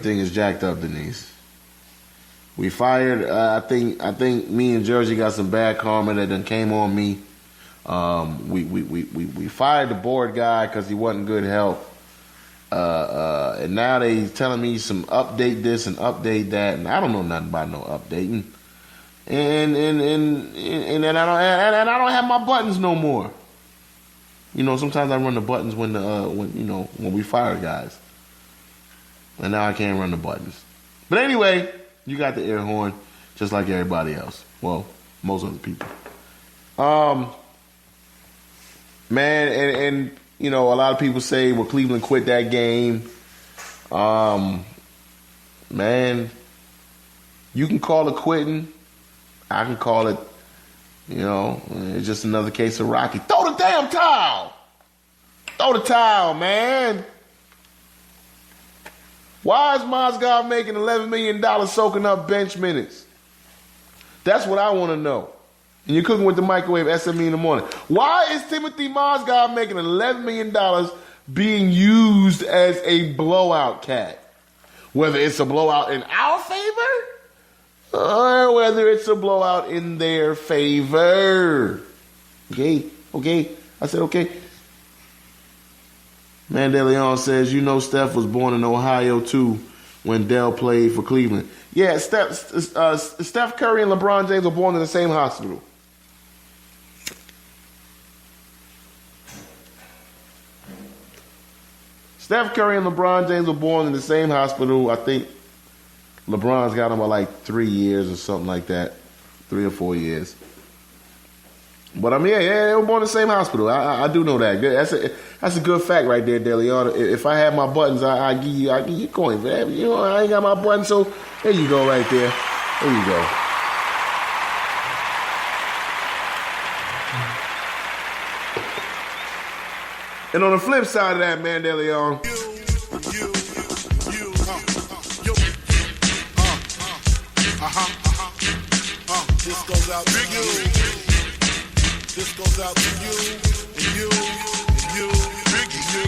everything is jacked up, Denise. We fired. I think me and Jersey got some bad karma that then came on me. We fired the board guy because he wasn't good help. And now they telling me some update this and update that, and I don't know nothing about no updating. And then I don't have my buttons no more. You know, sometimes I run the buttons when we fire guys, and now I can't run the buttons. But anyway, you got the air horn just like everybody else. Well, most other people. Man, and you know, a lot of people say, well, Cleveland quit that game. Man, you can call it quitting. I can call it, you know, it's just another case of Rocky. Throw the damn towel. Throw the towel, man. Why is Mozgov making $11 million soaking up bench minutes? That's what I want to know. And you're cooking with the microwave SME in the morning. Why is Timothy Mozgov making $11 million being used as a blowout cat? Whether it's a blowout in our favor or whether it's a blowout in their favor. Okay. I said okay. Mandeleon says, you know Steph was born in Ohio too when Dell played for Cleveland. Yeah, Steph Curry and LeBron James were born in the same hospital. Steph Curry and LeBron James were born in the same hospital. I think LeBron's got him by like 3 years or something like that. 3 or 4 years. But I mean, yeah, they were born in the same hospital. I do know that. That's a good fact right there, DeLeon. If I had my buttons, I give you coins, man. You know, I ain't got my buttons, so there you go right there. There you go. And on the flip side of that, man, DeLeon. This goes out to you. This goes out to you, and you, and you, and you.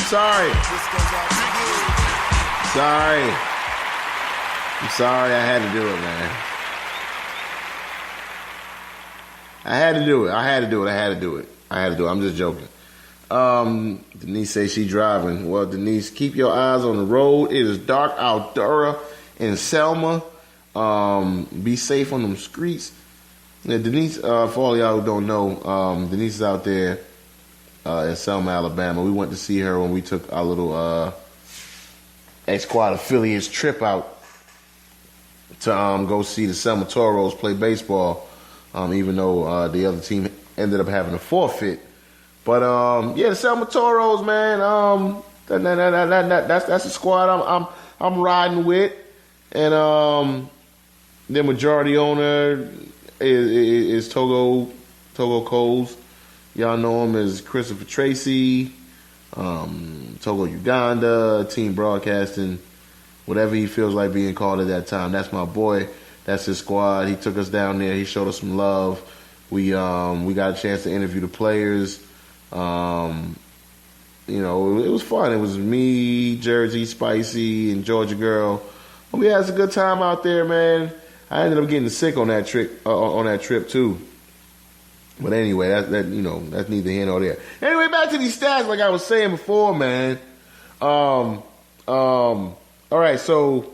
Sorry. This goes out to you. Sorry. I'm sorry. I had to do it, man. I had to do it. I'm just joking. Denise says she's driving. Well, Denise, keep your eyes on the road. It is dark out there in Selma. Be safe on them streets. Yeah, Denise, for all y'all who don't know, Denise is out there in Selma, Alabama. We went to see her when we took our little X-Squad affiliates trip out to go see the Selma Toros play baseball, even though the other team ended up having a forfeit. But yeah, the Selma Toros, man, that's the squad I'm riding with, and their majority owner is Togo Coles. Y'all know him as Christopher Tracy, Togo Uganda, Team Broadcasting, whatever he feels like being called at that time. That's my boy. That's his squad. He took us down there. He showed us some love. We got a chance to interview the players. You know, it was fun. It was me, Jersey, Spicy, and Georgia Girl. We had a good time out there, man. I ended up getting sick on that trip too. But anyway, that's neither here nor there. Anyway, back to these stats, like I was saying before, man. All right, so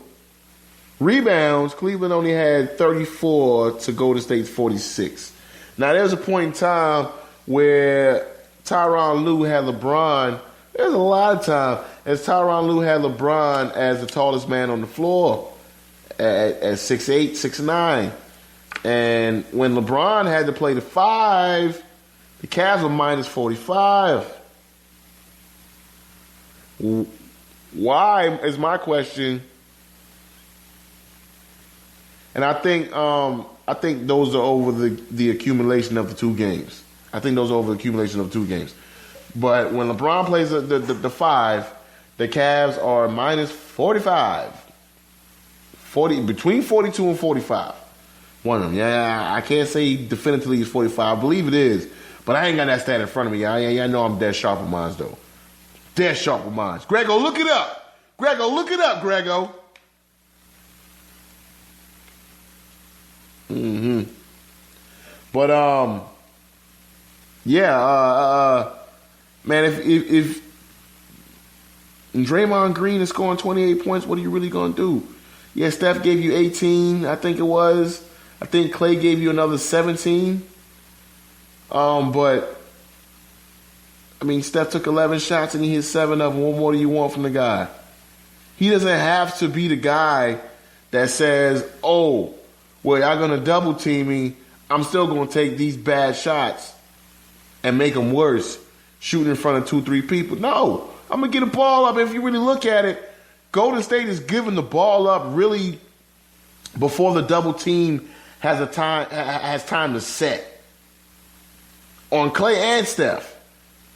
rebounds, Cleveland only had 34 to Golden State's 46. Now, there was a point in time where Tyronn Lue had LeBron. There's a lot of time as Tyronn Lue had LeBron as the tallest man on the floor at 6'8", 6'9". And when LeBron had to play the 5, the Cavs were minus 45. Why is my question. And I think those are over the accumulation of the 2 games. But when LeBron plays the 5, the Cavs are minus 45. Between 42 and 45. One of them. Yeah, I can't say definitively it's 45. I believe it is. But I ain't got that stat in front of me. I know I'm dead sharp on mine, though. They're sharper minds. Grego, look it up. Grego, look it up, Grego. But man, if Draymond Green is scoring 28 points, what are you really gonna do? Yeah, Steph gave you 18, I think it was. I think Clay gave you another 17. But I mean, Steph took 11 shots and he hit 7 of them. What more do you want from the guy? He doesn't have to be the guy that says, "Oh, well, y'all gonna double team me. I'm still gonna take these bad shots and make them worse, shooting in front of 2-3 people." No, I'm gonna get a ball up. If you really look at it, Golden State is giving the ball up really before the double team has time to set on Clay and Steph.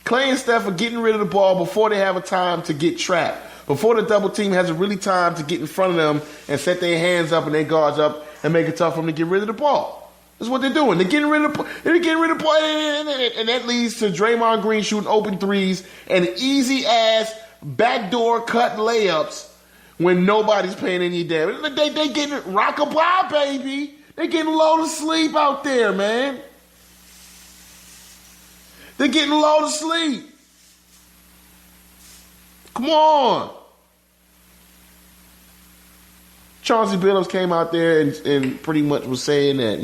Clay and Steph are getting rid of the ball before they have a time to get trapped. Before the double team has a really time to get in front of them and set their hands up and their guards up and make it tough for them to get rid of the ball. That's what they're doing. They're getting rid of the ball, and that leads to Draymond Green shooting open threes and easy ass backdoor cut layups when nobody's paying any damage. They getting rockabye, baby. They getting low to sleep out there, man. They're getting low to sleep. Come on. Chauncey Billups came out there and pretty much was saying that,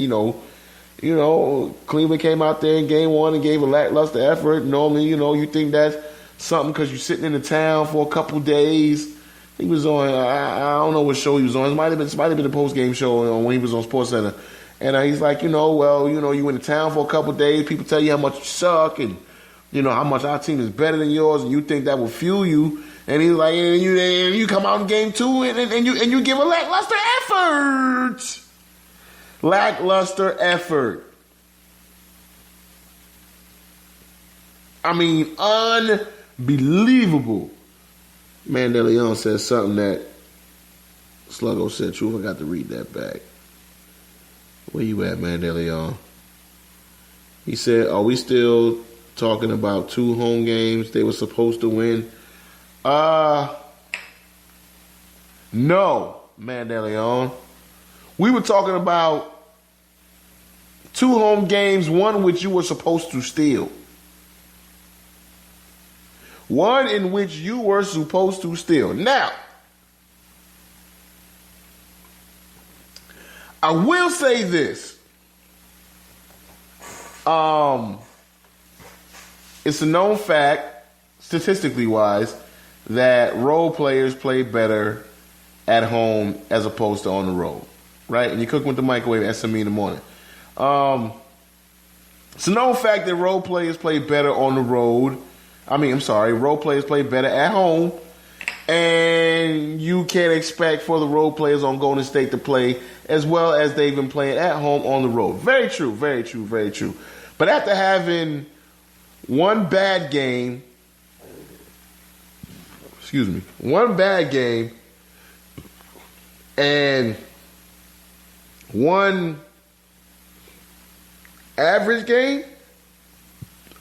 Cleveland came out there in game 1 and gave a lackluster effort. Normally, you think that's something because you're sitting in the town for a couple days. He was on, I don't know what show he was on. It might have been the post-game show when he was on SportsCenter. And he's like, you in the town for a couple days. People tell you how much you suck and, how much our team is better than yours, and you think that will fuel you. And he's like, and you come out in game 2 and you give a lackluster effort. Lackluster effort. I mean, unbelievable. Man, DeLeon says something that Sluggo said. Truth, I got to read that back. Where you at, man, DeLeon? He said, are we still talking about 2 home games they were supposed to win? No, man, DeLeon. We were talking about 2 home games, one which you were supposed to steal. One in which you were supposed to steal. Now, I will say this. It's a known fact, statistically wise, that role players play better at home as opposed to on the road. Right? And you cook with the microwave SME in the morning. It's a known fact that role players play better on the road. Role players play better at home. And you can't expect for the role players on Golden State to play as well as they've been playing at home on the road. Very true, very true, very true. But after having one bad game and one average game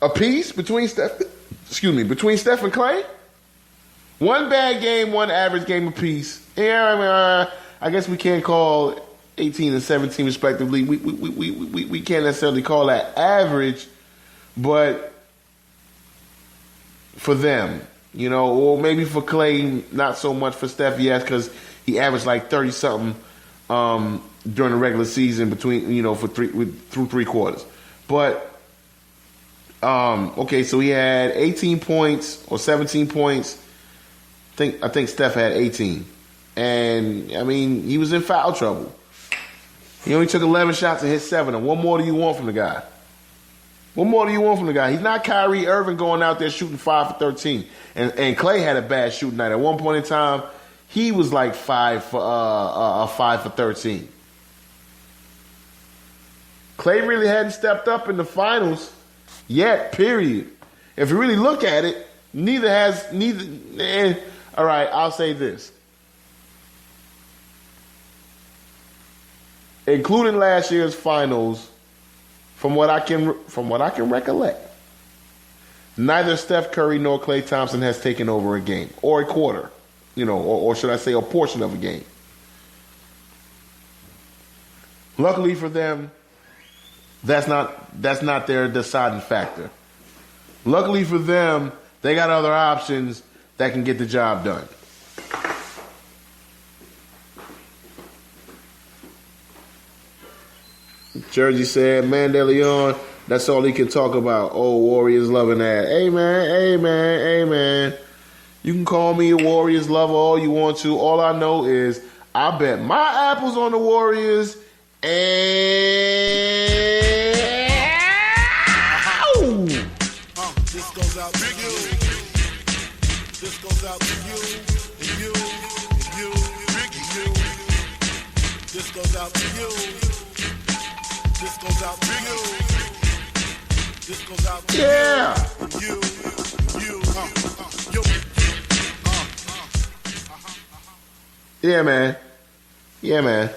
apiece between Steph and Clay. One bad game, one average game apiece. Yeah, I guess we can't call 18 and 17 respectively. We can't necessarily call that average, but for them, or maybe for Clay, not so much for Steph, yes, because he averaged like 30-something during the regular season through 3 quarters. But so he had 18 points or 17 points. I think Steph had 18. And, he was in foul trouble. He only took 11 shots and hit 7. And what more do you want from the guy? What more do you want from the guy? He's not Kyrie Irving going out there shooting 5 for 13. And Clay had a bad shooting night. At one point in time, he was like 5 for 13. Clay really hadn't stepped up in the finals yet, period. If you really look at it, all right, I'll say this. Including last year's finals, from what I can recollect, Neither Steph Curry nor Klay Thompson has taken over a game or a quarter, or should I say a portion of a game. Luckily for them, that's not their deciding factor. Luckily for them, they got other options that can get the job done. Jersey said, Man De Leon, that's all he can talk about. Oh, Warriors loving that. Hey, man. You can call me a Warriors lover all you want to. All I know is I bet my apples on the Warriors. This goes out to you. This goes out to you. And you. And you. And you. This goes out to you. This goes out to you. This goes out to you. You. Yeah, man.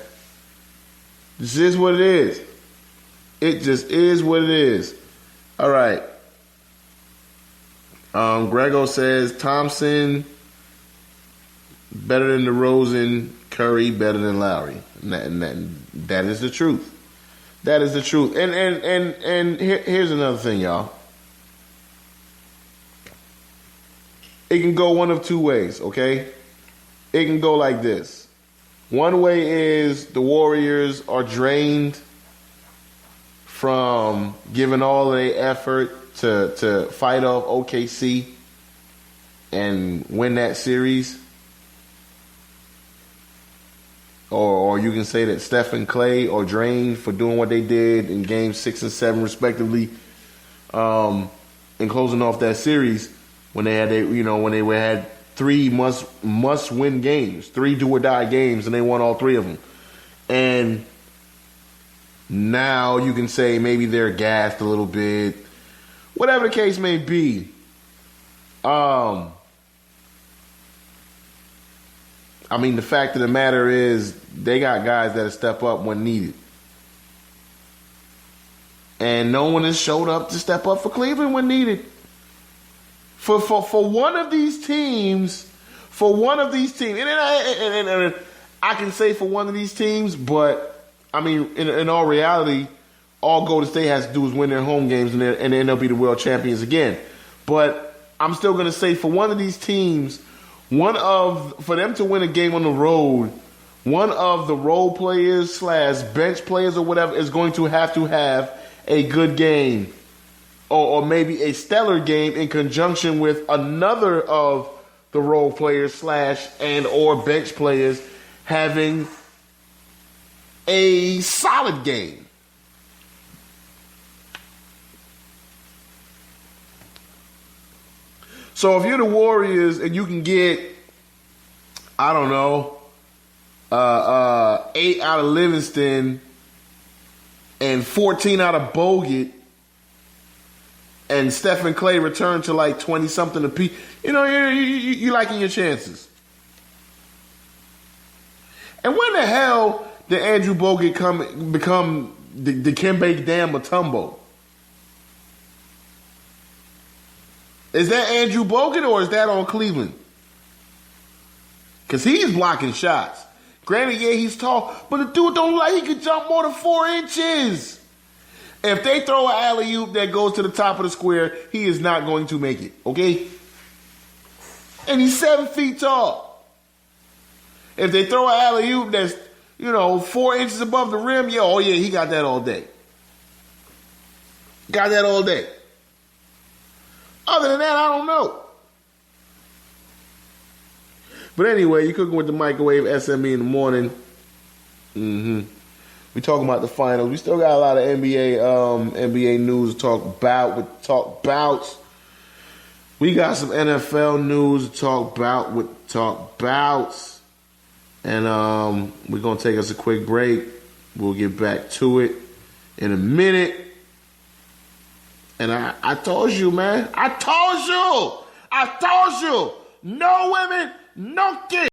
This is what it is. It just is what it is. All right. Grego says Thompson better than DeRozan, Curry better than Lowry. And that is the truth. That is the truth. And here's another thing, y'all. It can go one of two ways, okay? It can go like this. One way is the Warriors are drained from giving all of their effort to fight off OKC and win that series. Or you can say that Steph and Klay are drained for doing what they did in games 6 and 7 respectively, and closing off that series when they had had 3 must win games, 3 do or die games, and they won all 3 of them. And now you can say maybe they're gassed a little bit, whatever the case may be. The fact of the matter is they got guys that'll step up when needed. And no one has showed up to step up for Cleveland when needed. For one of these teams, and I can say for one of these teams, but in all reality, all Golden State has to do is win their home games and then they'll be the world champions again. But I'm still going to say for one of these teams, for them to win a game on the road, one of the role players / bench players or whatever is going to have a good game. Or maybe a stellar game in conjunction with another of the role players / or bench players having a solid game. So if you're the Warriors and you can get, 8 out of Livingston and 14 out of Bogut, and Steph and Klay return to like 20-something apiece, you're liking your chances. And when the hell did Andrew Bogut become the Dikembe Mutombo? Is that Andrew Bogut or is that on Cleveland? Because he's blocking shots. Granted, yeah, he's tall, but the dude don't look like he could jump more than 4 inches. If they throw an alley-oop that goes to the top of the square, he is not going to make it, okay? And he's 7 feet tall. If they throw an alley-oop that's, 4 inches above the rim, he got that all day. Got that all day. Other than that, I don't know. But anyway, you're cooking with the microwave SME in the morning. We talking about the finals. We still got a lot of NBA news to talk about. We got some NFL news to talk about And we're going to take us a quick break. We'll get back to it in a minute. And I told you, man. I told you. No women, no kids.